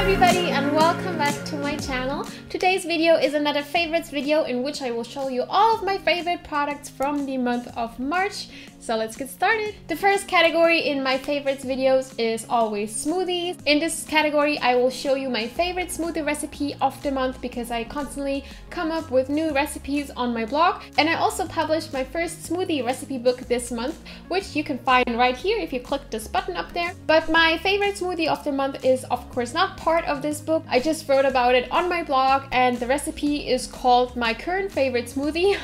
everybody and welcome back to my channel. Today's video is another favorites video in which I will show you all of my favorite products from the month of March. So let's get started. The first category in my favorites videos is always smoothies. In this category I will show you my favorite smoothie recipe of the month because I constantly come up with new recipes on my blog, and I also published my first smoothie recipe book this month, which you can find right here if you click this button up there. But my favorite smoothie of the month is of course not part of this book. I just wrote about it on my blog and the recipe is called my current favorite smoothie.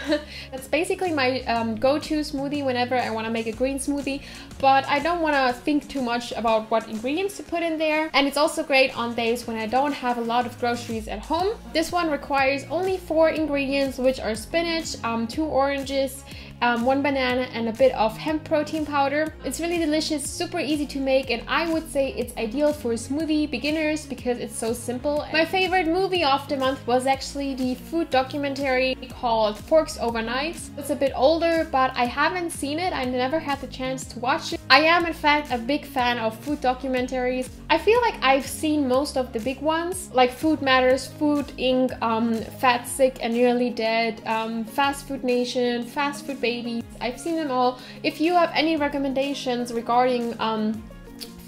That's basically my go-to smoothie whenever I want to make a green smoothie, but I don't want to think too much about what ingredients to put in there, and it's also great on days when I don't have a lot of groceries at home. This one requires only 4 ingredients, which are spinach, 2 oranges, 1 banana and a bit of hemp protein powder. It's really delicious, super easy to make, and I would say it's ideal for smoothie beginners because it's so simple. My favorite movie of the month was actually the food documentary called Forks Over Knives. It's a bit older, but I haven't seen it. I never had the chance to watch it. I am in fact a big fan of food documentaries. I feel like I've seen most of the big ones, like Food Matters, Food Inc., Fat, Sick and Nearly Dead, Fast Food Nation, Fast Food Baby. I've seen them all. If you have any recommendations regarding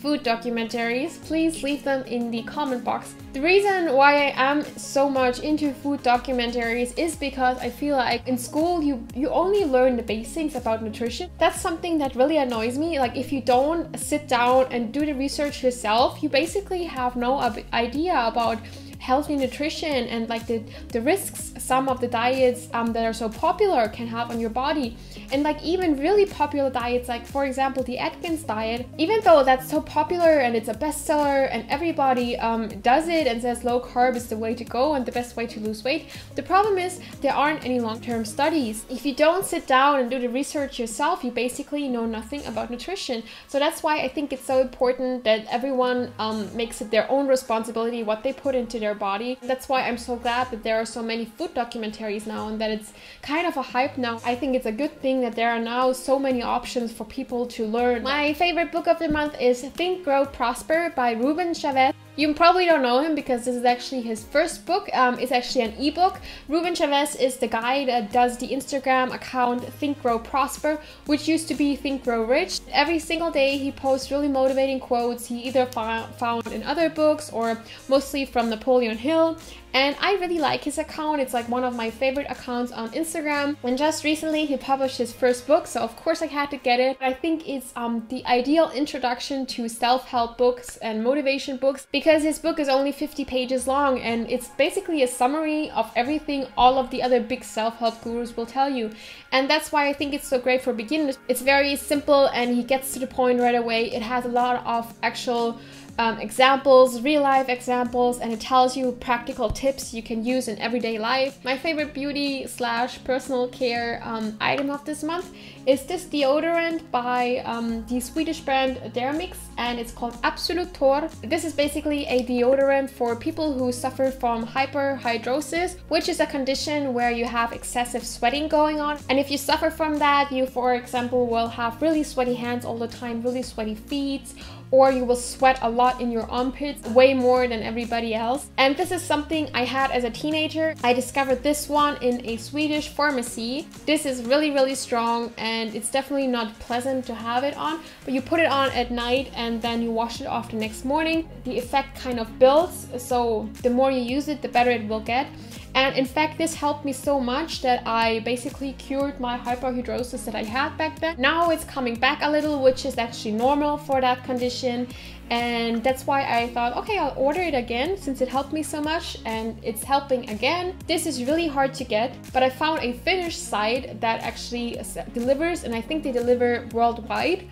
food documentaries, please leave them in the comment box. The reason why I am so much into food documentaries is because I feel like in school you only learn the basics about nutrition. That's something that really annoys me. Like if you don't sit down and do the research yourself, you basically have no idea about healthy nutrition and like the risks some of the diets that are so popular can have on your body. And like even really popular diets, like for example the Atkins diet, even though that's so popular and it's a bestseller and everybody does it and says low carb is the way to go and the best way to lose weight, the problem is there aren't any long-term studies. If you don't sit down and do the research yourself, you basically know nothing about nutrition. So that's why I think it's so important that everyone makes it their own responsibility what they put into their body. That's why I'm so glad that there are so many food documentaries now and that it's kind of a hype now. I think it's a good thing that there are now so many options for people to learn. My favorite book of the month is Think, Grow, Prosper by Ruben Chavez. You probably don't know him because this is actually his first book. It's actually an ebook. Ruben Chavez is the guy that does the Instagram account Think, Grow, Prosper, which used to be Think, Grow, Rich. Every single day he posts really motivating quotes he either found in other books or mostly from Napoleon Hill. And I really like his account. It's like one of my favorite accounts on Instagram. And just recently he published his first book, so of course I had to get it. I think it's the ideal introduction to self-help books and motivation books because his book is only 50 pages long and it's basically a summary of everything all of the other big self-help gurus will tell you. And that's why I think it's so great for beginners. It's very simple and he gets to the point right away. It has a lot of actual examples, real life examples, and it tells you practical tips you can use in everyday life. My favorite beauty / personal care item of this month is this deodorant by the Swedish brand Dermix, and it's called Absolut Torr. This is basically a deodorant for people who suffer from hyperhidrosis, which is a condition where you have excessive sweating going on. And if you suffer from that, you for example will have really sweaty hands all the time, really sweaty feet, or you will sweat a lot in your armpits, way more than everybody else. And this is something I had as a teenager. I discovered this one in a Swedish pharmacy. This is really strong and it's definitely not pleasant to have it on, but you put it on at night and then you wash it off the next morning. The effect kind of builds, so the more you use it, the better it will get. And in fact, this helped me so much that I basically cured my hyperhidrosis that I had back then. Now it's coming back a little, which is actually normal for that condition. And that's why I thought, okay, I'll order it again since it helped me so much and it's helping again. This is really hard to get, but I found a Finnish site that actually delivers, and I think they deliver worldwide.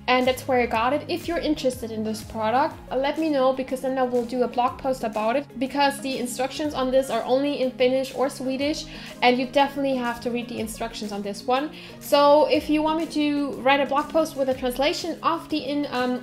And that's where I got it. If you're interested in this product, let me know because then I will do a blog post about it, because the instructions on this are only in Finnish or Swedish and you definitely have to read the instructions on this one. So if you want me to write a blog post with a translation of the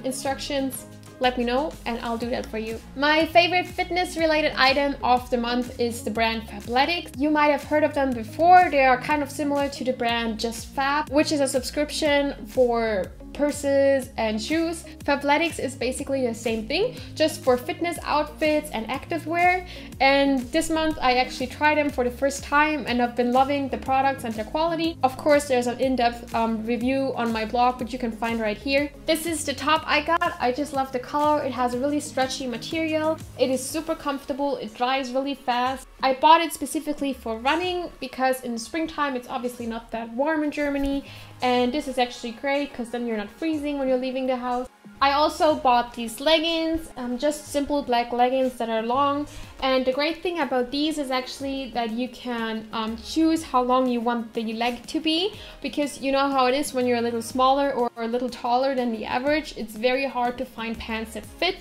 instructions, let me know and I'll do that for you. My favorite fitness related item of the month is the brand Fabletics. You might have heard of them before. They are kind of similar to the brand Just Fab, which is a subscription for purses and shoes. Fabletics is basically the same thing, just for fitness outfits and activewear. And this month I actually tried them for the first time and I've been loving the products and their quality. Of course, there's an in-depth review on my blog, which you can find right here. This is the top I got. I just love the color. It has a really stretchy material. It is super comfortable. It dries really fast. I bought it specifically for running because in the springtime it's obviously not that warm in Germany, and this is actually great because then you're not freezing when you're leaving the house. I also bought these leggings, just simple black leggings that are long, and the great thing about these is actually that you can choose how long you want the leg to be, because you know how it is when you're a little smaller or a little taller than the average. It's very hard to find pants that fit.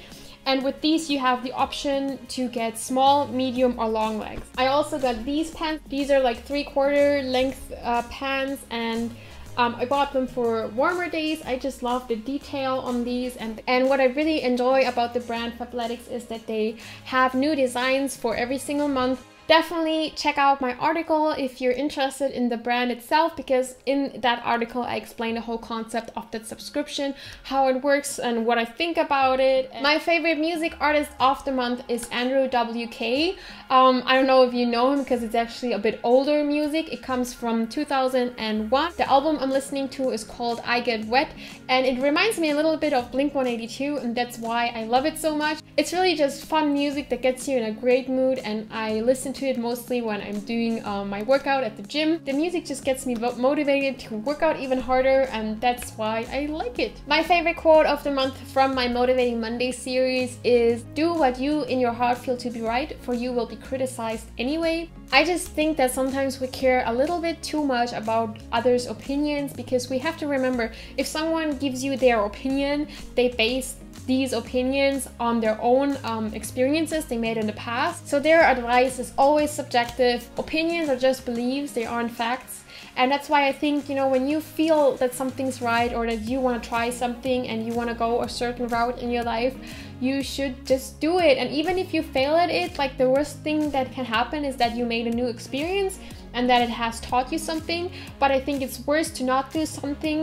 And with these, you have the option to get small, medium, or long legs. I also got these pants. These are like 3/4 length pants, and I bought them for warmer days. I just love the detail on these, and what I really enjoy about the brand Fabletics is that they have new designs for every single month. Definitely check out my article if you're interested in the brand itself, because in that article I explain the whole concept of that subscription, how it works and what I think about it. My favorite music artist of the month is Andrew WK. I don't know if you know him because it's actually a bit older music. It comes from 2001. The album I'm listening to is called I Get Wet, and it reminds me a little bit of Blink-182, and that's why I love it so much. It's really just fun music that gets you in a great mood, and I listen to it mostly when I'm doing my workout at the gym. The music just gets me motivated to work out even harder, and that's why I like it. My favorite quote of the month from my Motivating Monday series is, "Do what you in your heart feel to be right, for you will be criticized anyway." I just think that sometimes we care a little bit too much about others' opinions, because we have to remember, if someone gives you their opinion, they base these opinions on their own experiences they made in the past. So their advice is always subjective. Opinions are just beliefs, they aren't facts. And that's why I think, you know, when you feel that something's right or that you want to try something and you want to go a certain route in your life, you should just do it. And even if you fail at it, like, the worst thing that can happen is that you made a new experience and that it has taught you something. But I think it's worse to not do something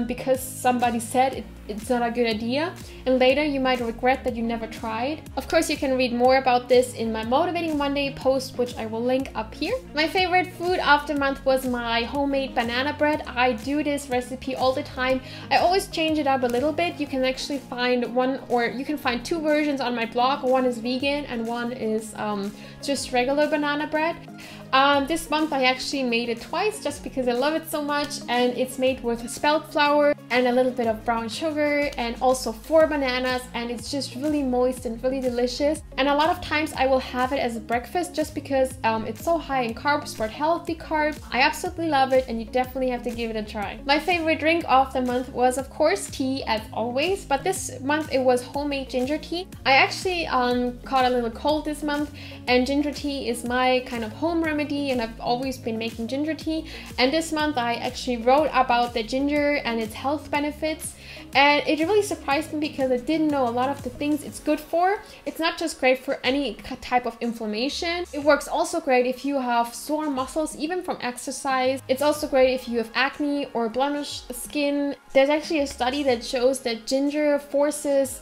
because somebody said it's not a good idea, and later you might regret that you never tried. Of course, you can read more about this in my Motivating Monday post, which I will link up here. My favorite food of the month was my homemade banana bread. I do this recipe all the time. I always change it up a little bit. You can actually find one, or you can find two versions on my blog. One is vegan and one is just regular banana bread. This month I actually made it twice just because I love it so much, and it's made with spelt flour and a little bit of brown sugar and also 4 bananas, and it's just really moist and really delicious. And a lot of times I will have it as a breakfast just because it's so high in carbs, but healthy carbs. I absolutely love it, and you definitely have to give it a try. My favorite drink of the month was of course tea, as always, but this month it was homemade ginger tea. I actually caught a little cold this month, and ginger tea is my kind of home remedy, and I've always been making ginger tea. And this month I actually wrote about the ginger and its health benefits, and it really surprised me because I didn't know a lot of the things it's good for. It's not just great for any type of inflammation. It works also great if you have sore muscles, even from exercise. It's also great if you have acne or blemished skin. There's actually a study that shows that ginger forces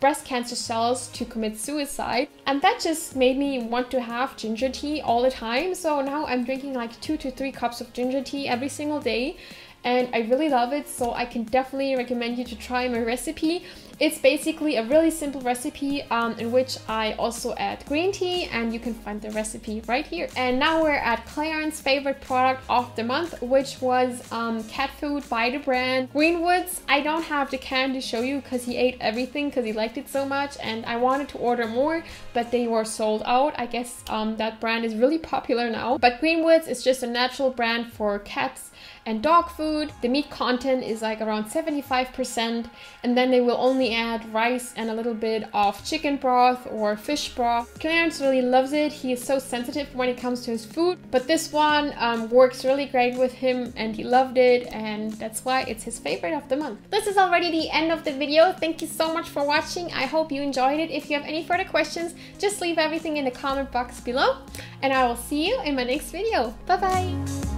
breast cancer cells to commit suicide, and that just made me want to have ginger tea all the time. So now I'm drinking like 2 to 3 cups of ginger tea every single day, and I really love it, so I can definitely recommend you to try my recipe. It's basically a really simple recipe in which I also add green tea, and you can find the recipe right here. And now we're at Clarence' favorite product of the month, which was cat food by the brand Greenwoods. I don't have the can to show you because he ate everything because he liked it so much, and I wanted to order more, but they were sold out. I guess that brand is really popular now. But Greenwoods is just a natural brand for cats and dog food. The meat content is like around 75%, and then they will only add rice and a little bit of chicken broth or fish broth. Clarence really loves it. He is so sensitive when it comes to his food, but this one works really great with him, and he loved it, and that's why it's his favorite of the month. This is already the end of the video. Thank you so much for watching. I hope you enjoyed it. If you have any further questions, just leave everything in the comment box below, and I will see you in my next video. Bye bye!